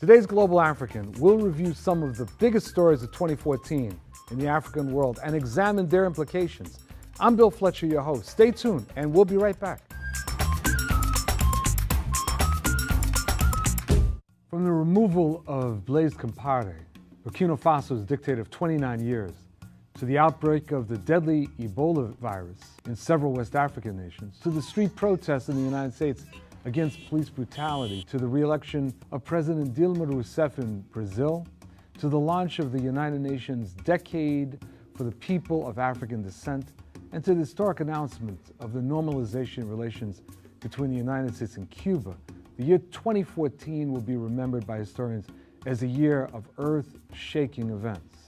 Today's Global African will review some of the biggest stories of 2014 in the African world and examine their implications. I'm Bill Fletcher, your host. Stay tuned, and we'll be right back. From the removal of Blaise Compaoré, Burkina Faso's dictator of 29 years, to the outbreak of the deadly Ebola virus in several West African nations, to the street protests in the United States against police brutality, to the re-election of President Dilma Rousseff in Brazil, to the launch of the United Nations Decade for the People of African Descent, and to the historic announcement of the normalization relations between the United States and Cuba, the year 2014 will be remembered by historians as a year of earth-shaking events.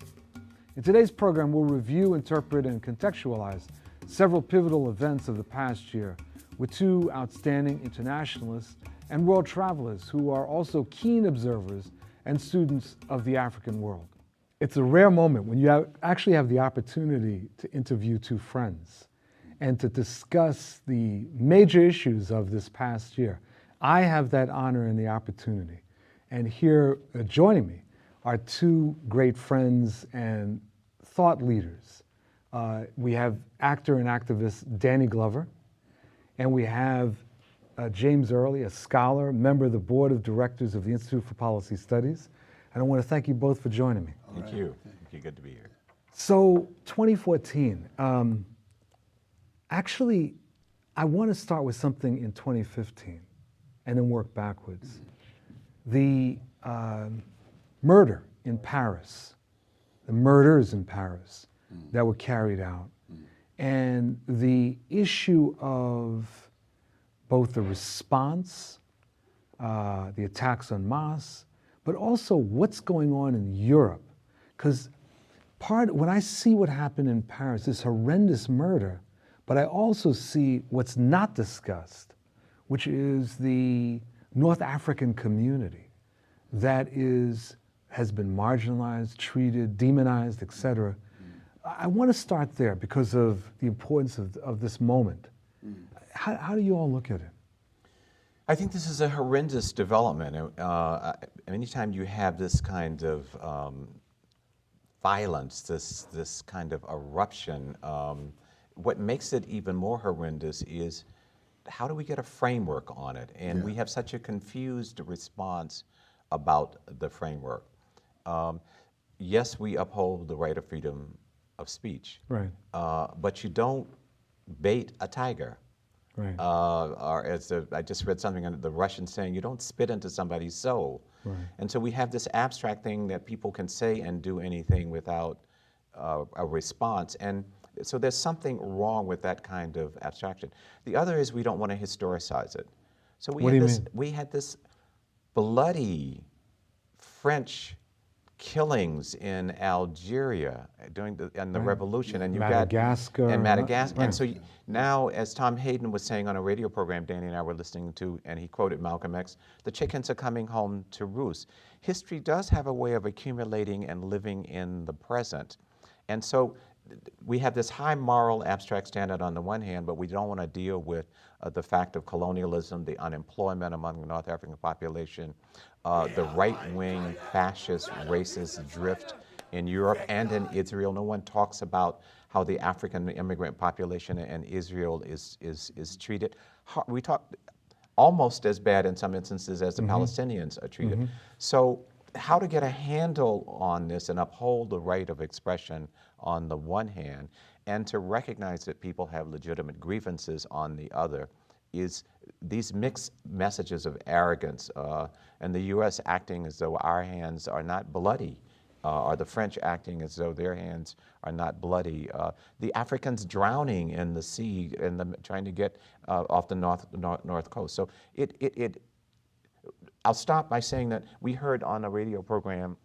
In today's program, we'll review, interpret, and contextualize several pivotal events of the past year with two outstanding internationalists and world travelers who are also keen observers and students of the African world. It's a rare moment when you actually have the opportunity to interview two friends and to discuss the major issues of this past year. I have that honor and the opportunity. And here joining me are two great friends and thought leaders. We have actor and activist Danny Glover, and we have James Early, a scholar, member of the board of directors of the Institute for Policy Studies. And I want to thank you both for joining me. Thank you. Thank you. Good to be here. So 2014, actually, I want to start with something in 2015 and then work backwards. The murder in Paris, the murders in Paris that were carried out, and the issue of both the response, the attacks en masse, but also what's going on in Europe. Because when I see what happened in Paris, this horrendous murder, but I also see what's not discussed, which is the North African community that has been marginalized, treated, demonized, et cetera. I want to start there because of the importance of this moment. How do you all look at it? I think this is a horrendous development. Anytime you have this kind of violence, this kind of eruption, what makes it even more horrendous is how do we get a framework on it? And we have such a confused response about the framework. Yes, we uphold the right of freedom of speech, right? But you don't bait a tiger. Right. Or I just read something on the Russian saying, you don't spit into somebody's soul. Right. And so we have this abstract thing that people can say and do anything without a response. And so there's something wrong with that kind of abstraction. The other is we don't want to historicize it. So we had this bloody French killings in Algeria during the revolution, and Madagascar. And so now, as Tom Hayden was saying on a radio program Danny and I were listening to, and he quoted Malcolm X, the chickens are coming home to roost. History does have a way of accumulating and living in the present. And so we have this high moral abstract standard on the one hand, but we don't want to deal with the fact of colonialism, the unemployment among the North African population, the right-wing fascist racist drift in Europe and in Israel. No one talks about how the African immigrant population in Israel is treated. We talk almost as bad in some instances as the Palestinians are treated. So how to get a handle on this and uphold the right of expression on the one hand, and to recognize that people have legitimate grievances on the other, is these mixed messages of arrogance, and the U.S. acting as though our hands are not bloody, or the French acting as though their hands are not bloody, the Africans drowning in the sea and trying to get off the north coast. So I'll stop by saying that we heard on a radio program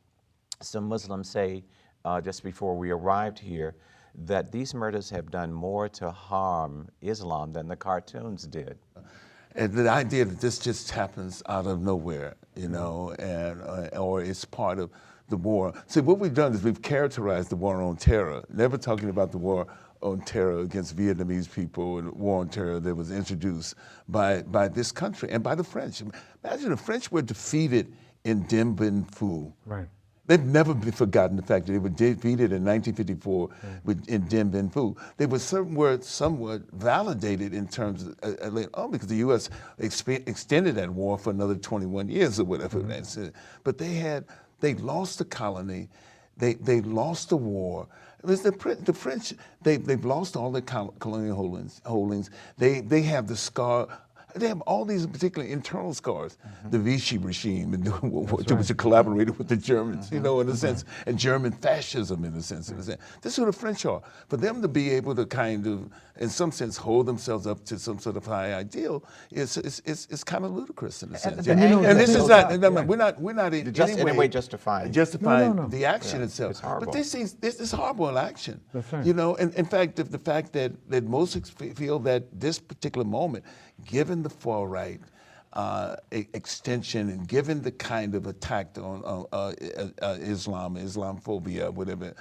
some Muslims say just before we arrived here that these murders have done more to harm Islam than the cartoons did. And the idea that this just happens out of nowhere, you know, and or it's part of the war. See, what we've done is we've characterized the war on terror, never talking about the war on terror against Vietnamese people and war on terror that was introduced by this country and by the French. Imagine the French were defeated in Dien Bien Phu. Right. They've never forgotten the fact that they were defeated in 1954 in Dien Bien Phu. They were somewhat validated in terms of, because the U.S. extended that war for another 21 years or whatever. But they lost the colony, they lost the war. It was the French, they've lost all their colonial holdings. They have the scar. They have all these particular internal scars. The Vichy regime, and which collaborated with the Germans, in a sense, and German fascism, in a sense. This is who the French are. For them to be able to kind of, in some sense, hold themselves up to some sort of high ideal is kind of ludicrous in a sense. And this is not. We're not in any way justifying the action itself. It's horrible. But this is horrible action. That's right. And in fact, the fact that most feel that this particular moment, given the far right extension and given the kind of attack on Islamophobia, whatever,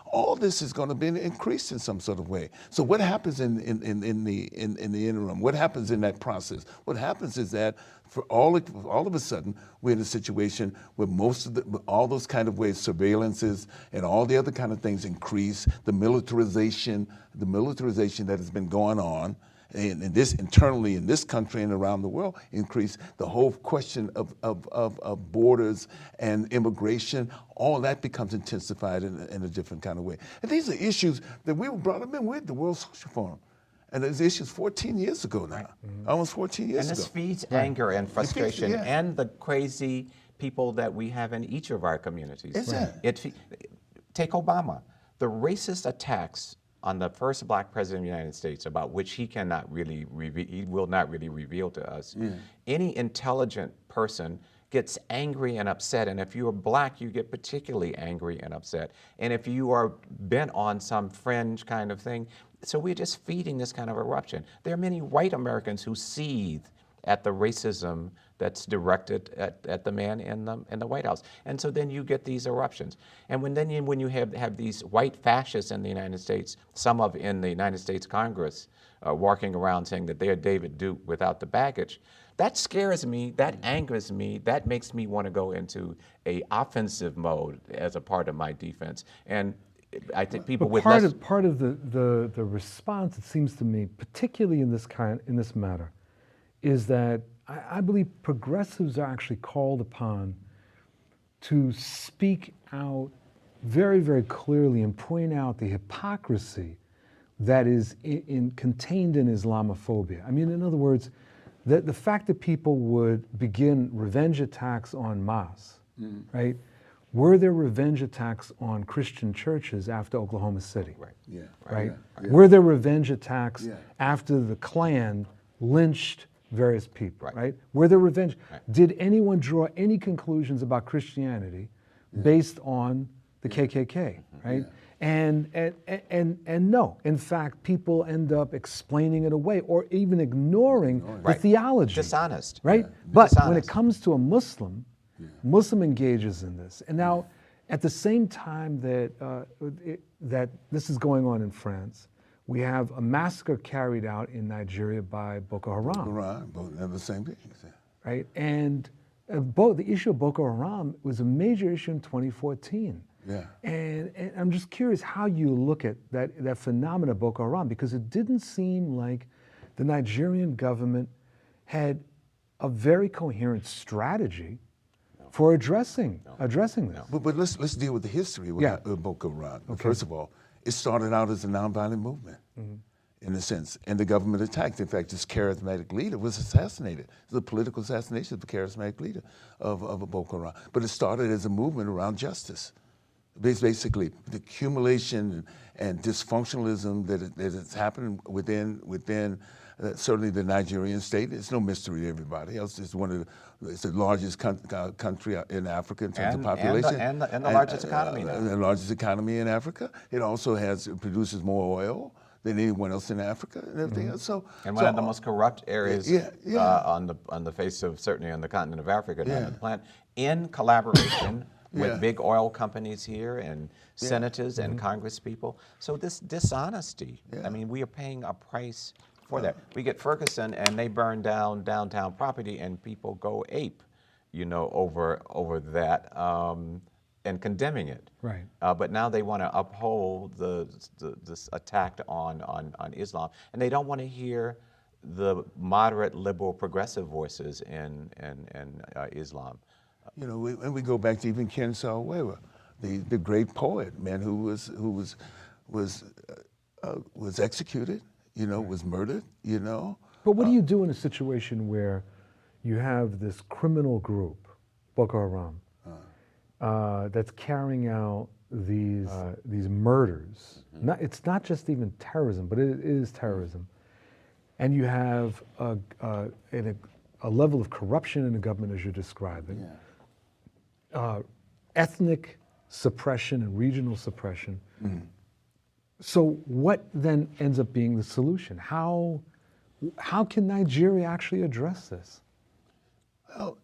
all this is going to be increased in some sort of way. So what happens in the interim? What happens in that process? What happens is that for all of a sudden we're in a situation where all those kind of ways, surveillances and all the other kind of things increase, the militarization that has been going on. And this internally in this country and around the world increase, the whole question of borders and immigration, all that becomes intensified in a different kind of way. And these are issues that we were brought up in with the World Social Forum. And those issues 14 years ago now, almost 14 years ago. And this feeds anger and frustration and the crazy people that we have in each of our communities. Take Obama. The racist attacks on the first black president of the United States, about which he will not really reveal to us. Any intelligent person gets angry and upset, and if you're black, you get particularly angry and upset. And if you are bent on some fringe kind of thing, so we're just feeding this kind of eruption. There are many white Americans who seethe at the racism that's directed at the man in the White House. And so then you get these eruptions. And when you have these white fascists in the United States, some in the United States Congress walking around saying that they're David Duke without the baggage, that scares me, that angers me, that makes me want to go into a offensive mode as a part of my defense. And I think people with part of the response, it seems to me, particularly in this matter, is that I believe progressives are actually called upon to speak out very, very clearly and point out the hypocrisy that is contained in Islamophobia. I mean, in other words, the fact that people would begin revenge attacks en masse, right? Were there revenge attacks on Christian churches after Oklahoma City? Right? Were there revenge attacks after the Klan lynched various people, right? Were there revenge? Did anyone draw any conclusions about Christianity based on the KKK, right? And no, in fact, people end up explaining it away or even ignoring the theology. Dishonest. Right? But when it comes to a Muslim, Muslim engages in this. And now, at the same time that this is going on in France, we have a massacre carried out in Nigeria by Boko Haram. Both the same thing. Right? And the issue of Boko Haram was a major issue in 2014. And I'm just curious how you look at that phenomenon of Boko Haram, because it didn't seem like the Nigerian government had a very coherent strategy for addressing this. But let's deal with the history of Boko Haram. First of all, it started out as a nonviolent movement, in a sense, and the government attacked. In fact, its charismatic leader was assassinated. It was a political assassination of the charismatic leader of Boko Haram. But it started as a movement around justice. Basically, the accumulation and dysfunctionalism that has happened within certainly the Nigerian state. It's no mystery to everybody else. It's it's the largest country in Africa in terms of population. And the largest economy now. The largest economy in Africa. It also produces more oil than anyone else in Africa and everything else. And one of the most corrupt areas on the face of, certainly on the continent of Africa, on the planet, in collaboration with big oil companies here and senators and congress people. So this dishonesty, I mean, we are paying a price for that. We get Ferguson and they burn down downtown property and people go ape. over that and condemning it. Right. But now they want to uphold this attack on Islam, and they don't want to hear the moderate, liberal, progressive voices in Islam. And we go back to even Ken Saro-Wiwa, the great poet, man, who was executed, was murdered, But what do you do in a situation where you have this criminal group, Boko Haram, that's carrying out these murders? It's not just even terrorism, but it is terrorism. And you have a level of corruption in the government, as you're describing, ethnic suppression and regional suppression. So what then ends up being the solution? How can Nigeria actually address this? Well,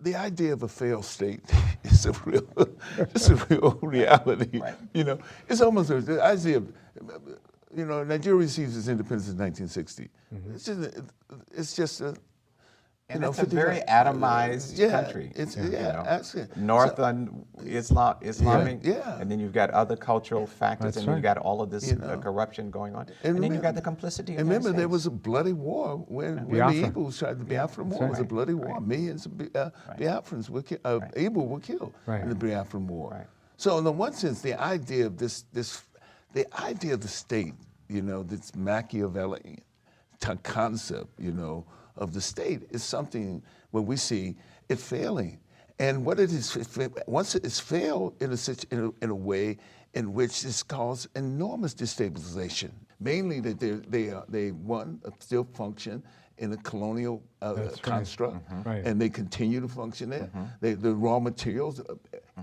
the idea of a failed state is a real reality. Right. It's almost the idea of, Nigeria receives its independence in 1960. It's just a, and it's a very atomized country. Actually. North on Islamic, and then you've got other cultural factors, and you've got all of this corruption going on, and then you've got the complicity of the United Remember, there States. was a bloody war when the Igbos tried the Biafran War. It was a bloody war. Millions of Biafrans were killed. Igbo were killed in the Biafran War. Right. So, in the one sense, the idea of the idea of the state, this Machiavellian concept, of the state is something where we see it failing. And what it is, once it is failed in a way in which it's caused enormous destabilization, mainly that they still function in a colonial construct, and they continue to function there. The raw materials.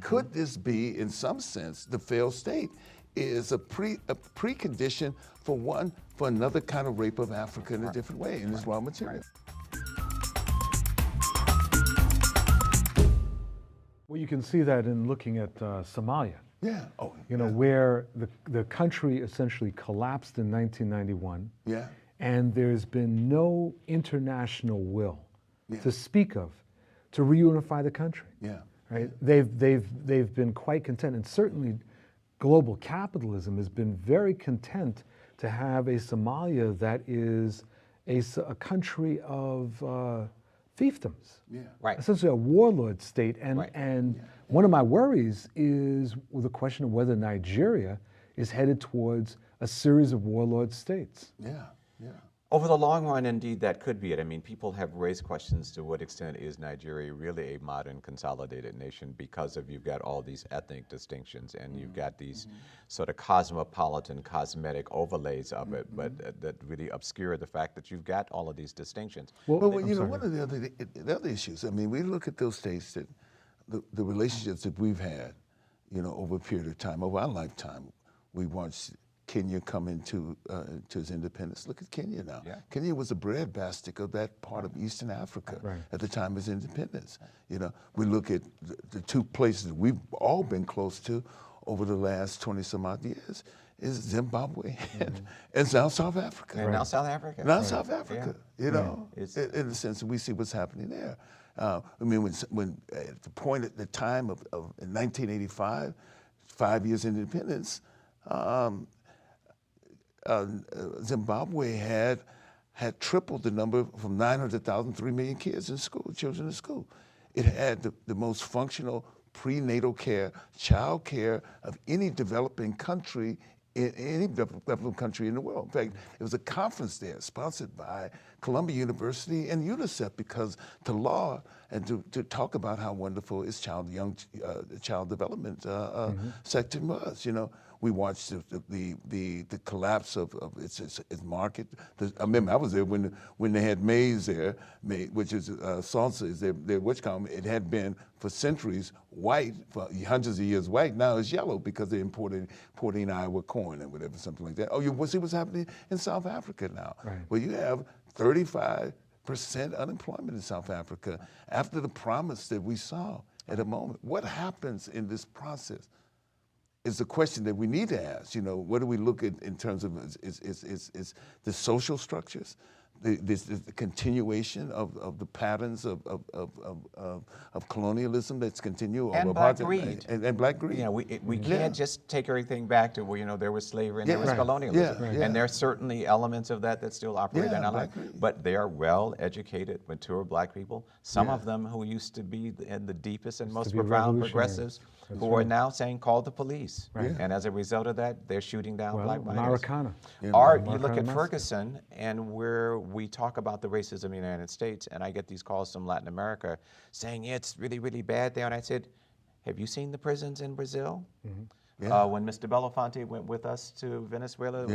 Could this be, in some sense, the failed state is a precondition for another kind of rape of Africa in a different way, in its raw material. Well, you can see that in looking at Somalia. Yeah. Where the country essentially collapsed in 1991. Yeah. And there's been no international will to speak of to reunify the country. Yeah. Right? They've been quite content, and certainly global capitalism has been very content to have a Somalia that is a country of fiefdoms. Yeah. Right. Essentially a warlord state. And one of my worries is the question of whether Nigeria is headed towards a series of warlord states. Yeah. Yeah. Over the long run, indeed, that could be it. I mean, people have raised questions to what extent is Nigeria really a modern consolidated nation because you've got all these ethnic distinctions and you've got these sort of cosmopolitan, cosmetic overlays of it, but that really obscure the fact that you've got all of these distinctions. Well, one of the other issues, I mean, we look at those states that the relationships that we've had, over a period of time, over our lifetime, we watched Kenya come into to its independence. Look at Kenya now. Yeah. Kenya was a breadbasket of that part of Eastern Africa at the time of its independence. We look at the two places we've all been close to over the last 20 some odd years is Zimbabwe and now South Africa. And now South Africa. Now South Africa, Yeah. in the sense that we see what's happening there. I mean, when at the point at the time of in 1985, 5 years independence, Zimbabwe had tripled the number from 900,000, 3 million kids in school, children in school. It had the most functional prenatal care, child care of any developing country in any developing country in the world. In fact, it was a conference there sponsored by Columbia University and UNICEF because to laud and to talk about how wonderful its child development sector was. We watched the collapse of its market. I remember I was there when they had maize there, which is salsa. Is their it had been for centuries white, for hundreds of years white. Now it's yellow because they're importing Iowa corn and whatever, something like that. Oh, you see what's happening in South Africa now? Right. Well, you have 35% unemployment in South Africa after the promise that we saw at a moment. What happens in this process is the question that we need to ask. What do we look at in terms of is the social structures, the continuation of the patterns of colonialism that's continued. And black greed. And black greed. You know, we can't just take everything back to, well, you know, there was slavery and there was colonialism. And there are certainly elements of that still operate in our life. But they are well-educated, mature black people, some of them who used to be in the deepest and most profound progressives, who are now saying, call the police. And as a result of that, they're shooting down black minors. Marikana. Or you look at Ferguson, and where we talk about the racism in the United States, and I get these calls from Latin America saying, yeah, it's really, really bad there. And I said, have you seen the prisons in Brazil? When Mr. Belafonte went with us to Venezuela,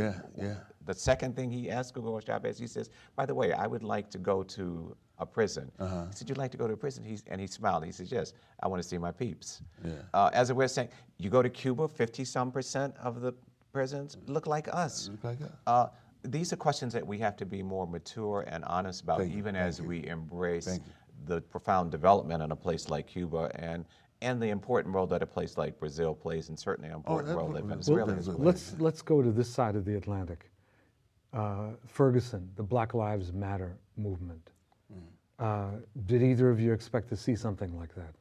the second thing he asked Hugo Chavez, he says, by the way, I would like to go to a prison. He said, you'd like to go to a prison? And he smiled. He says, yes, I want to see my peeps. As a way of saying, you go to Cuba, 50-some% of the prisons look like us. These are questions that we have to be more mature and honest about, even as we embrace the profound development in a place like Cuba and the important role that a place like Brazil plays, and certainly an important role that Venezuela as well. Let's go to this side of the Atlantic. Ferguson, the Black Lives Matter movement. Did either of you expect to see something like that?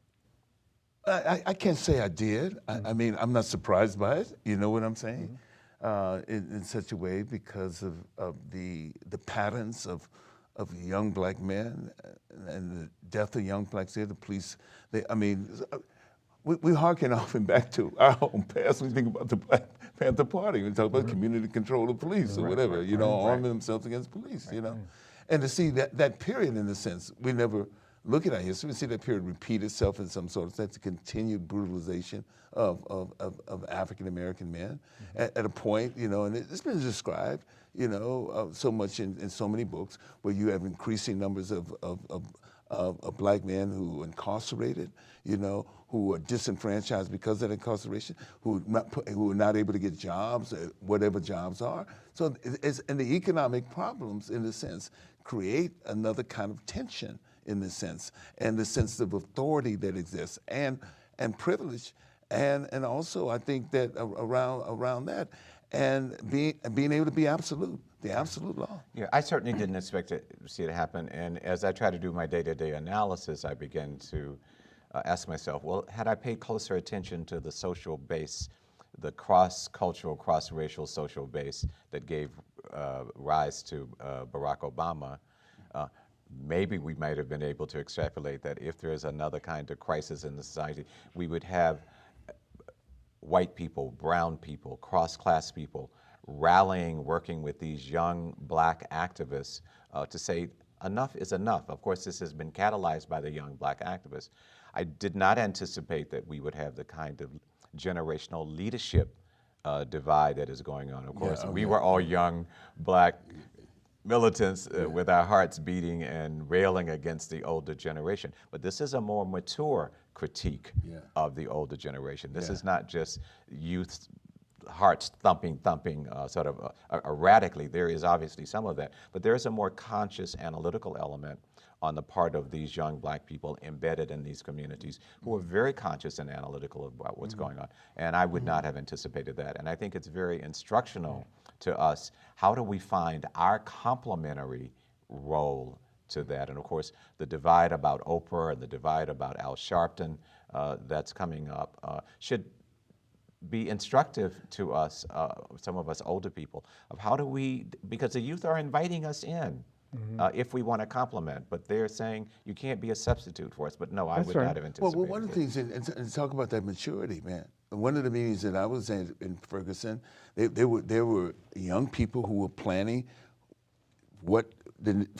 I can't say I did. I mean, I'm not surprised by it. You know what I'm saying? In such a way, because of the patterns of young black men and the death of young blacks there, the police, we harken often back to our own past when we think about the Black Panther Party. We talk about community control of police or whatever, you know, arming themselves against police, you know. And to see that period, in a sense, we never look at our history, we see that period repeat itself in some sort of sense, the continued brutalization of African-American men at a point, you know, and it's been described, you know, so much in so many books, where you have increasing numbers of black men who are incarcerated, you know, who are disenfranchised because of incarceration, who are not able to get jobs, whatever jobs are. So and the economic problems, in a sense, create another kind of tension, in the sense, and the sense of authority that exists, and privilege, and also I think that around that, and being able to be absolute, the absolute law. Yeah, I certainly didn't expect to see it happen, and as I try to do my day-to-day analysis, I begin to ask myself, well, had I paid closer attention to the social base, the cross-cultural, cross-racial social base that gave rise to Barack Obama, maybe we might have been able to extrapolate that if there is another kind of crisis in the society, we would have white people, brown people, cross-class people rallying, working with these young black activists to say enough is enough. Of course, this has been catalyzed by the young black activists. I did not anticipate that we would have the kind of generational leadership divide that is going on. Of course, we were all young black militants with our hearts beating and railing against the older generation. But this is a more mature critique of the older generation. This is not just youth hearts thumping, sort of erratically. There is obviously some of that, but there is a more conscious analytical element on the part of these young black people embedded in these communities who are very conscious and analytical about what's going on. And I would not have anticipated that. And I think it's very instructional to us. How do we find our complementary role to that? And of course, the divide about Oprah and the divide about Al Sharpton that's coming up should be instructive to us, some of us older people, of how do we, because the youth are inviting us in if we want to complement, but they're saying you can't be a substitute for us. But no, I would not have anticipated. Well, one of the things, and talk about that maturity, man. One of the meetings that I was in Ferguson, there were young people who were planning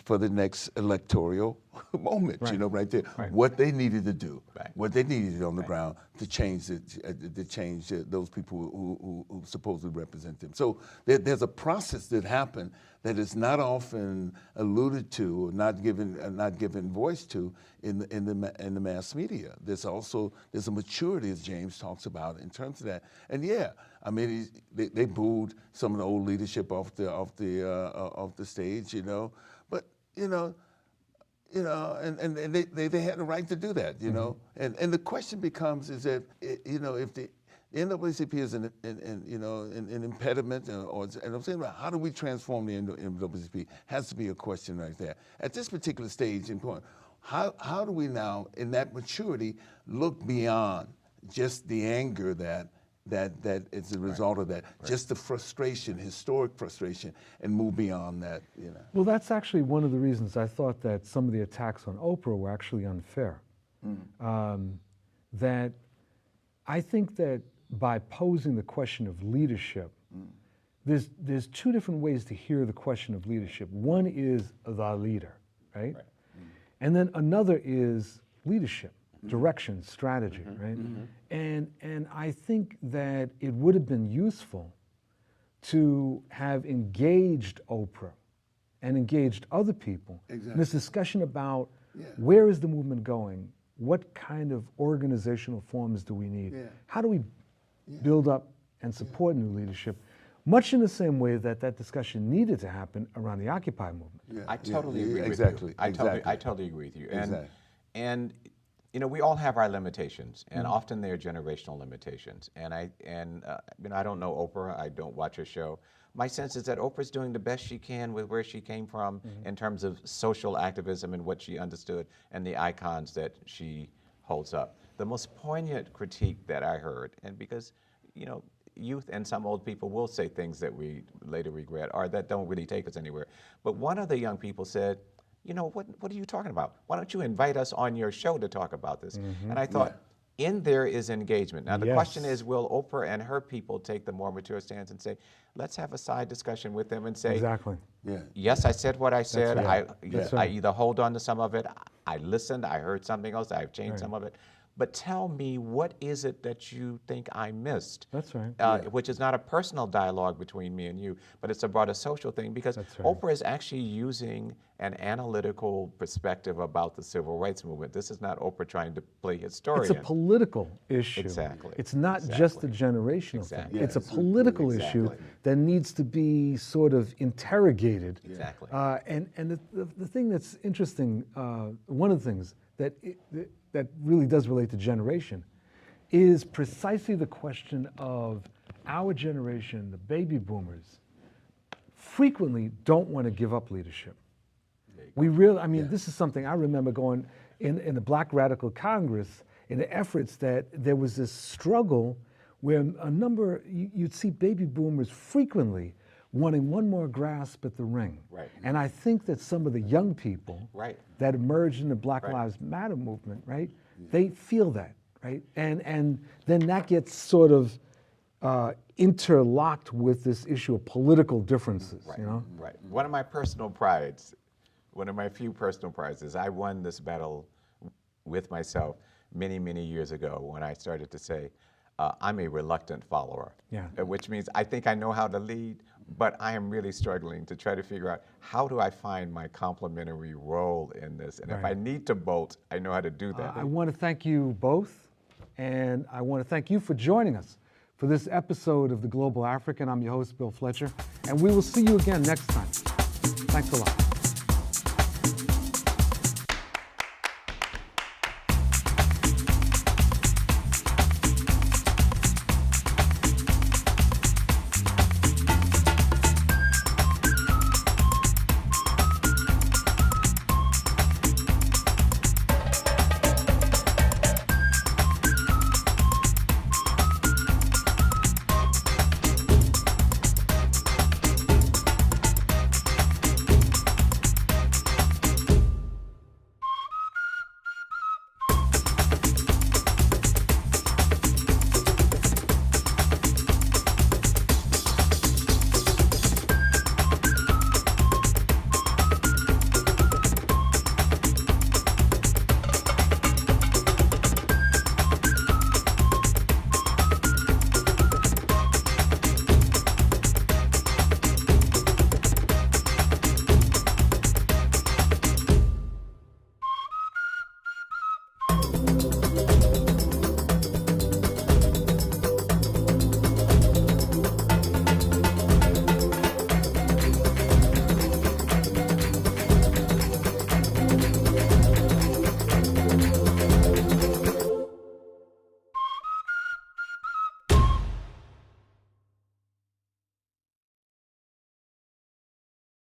for the next electoral moment, you know, right there, what they needed to do, what they needed on the ground to change those people who supposedly represent them. So there's a process that happened that is not often alluded to, or not given voice to in the mass media. There's a maturity, as James talks about, in terms of that. And yeah, I mean, they booed some of the old leadership off the stage, you know. But and they had the right to do that, you know. And the question becomes is that if NAACP is an impediment, and I'm saying, how do we transform the NAACP? Has to be a question right there. At this particular stage in point, how do we now, in that maturity, look beyond just the anger that is a result of that, just the frustration, historic frustration, and move beyond that, you know? Well, that's actually one of the reasons I thought that some of the attacks on Oprah were actually unfair. That I think that by posing the question of leadership, there's two different ways to hear the question of leadership. One is the leader, right? And then another is leadership, direction, strategy, right? And I think that it would have been useful to have engaged Oprah and engaged other people in this discussion about where is the movement going? What kind of organizational forms do we need? How do we build up and support new leadership? Much in the same way that that discussion needed to happen around the Occupy movement. I totally agree with you. I totally agree with you. And you know, we all have our limitations, and often they're generational limitations. And you know, I don't know Oprah. I don't watch her show. My sense is that Oprah's doing the best she can with where she came from in terms of social activism and what she understood and the icons that she holds up. The most poignant critique that I heard, and because, you know, youth and some old people will say things that we later regret or that don't really take us anywhere. But one of the young people said, you know, what are you talking about? Why don't you invite us on your show to talk about this? And I thought, in there is engagement. Now, the question is, will Oprah and her people take the more mature stance and say, let's have a side discussion with them and say, yes, I said what I said. I either hold on to some of it, I listened, I heard something else, I've changed some of it. But tell me, what is it that you think I missed? That's right. Which is not a personal dialogue between me and you, but it's a broader social thing, because Oprah is actually using an analytical perspective about the civil rights movement. This is not Oprah trying to play historian. It's a political issue. Exactly. It's not just a generational thing. It's a political issue that needs to be sort of interrogated. Exactly. And the thing that's interesting, one of the things that that really does relate to generation is precisely the question of our generation, the baby boomers, frequently don't want to give up leadership. We really, I mean, this is something I remember going in the Black Radical Congress, in the efforts that there was this struggle where a number, you'd see baby boomers frequently wanting one more grasp at the ring. And I think that some of the young people that emerged in the Black Lives Matter movement, they feel that, and then that gets sort of interlocked with this issue of political differences, you know? One of my personal prides, one of my few personal prides, is I won this battle with myself many, many years ago when I started to say, I'm a reluctant follower, which means I think I know how to lead, but I am really struggling to try to figure out, how do I find my complementary role in this? And if I need to bolt, I know how to do that. I want to thank you both, and I want to thank you for joining us for this episode of The Global African. I'm your host, Bill Fletcher, and we will see you again next time. Thanks a lot.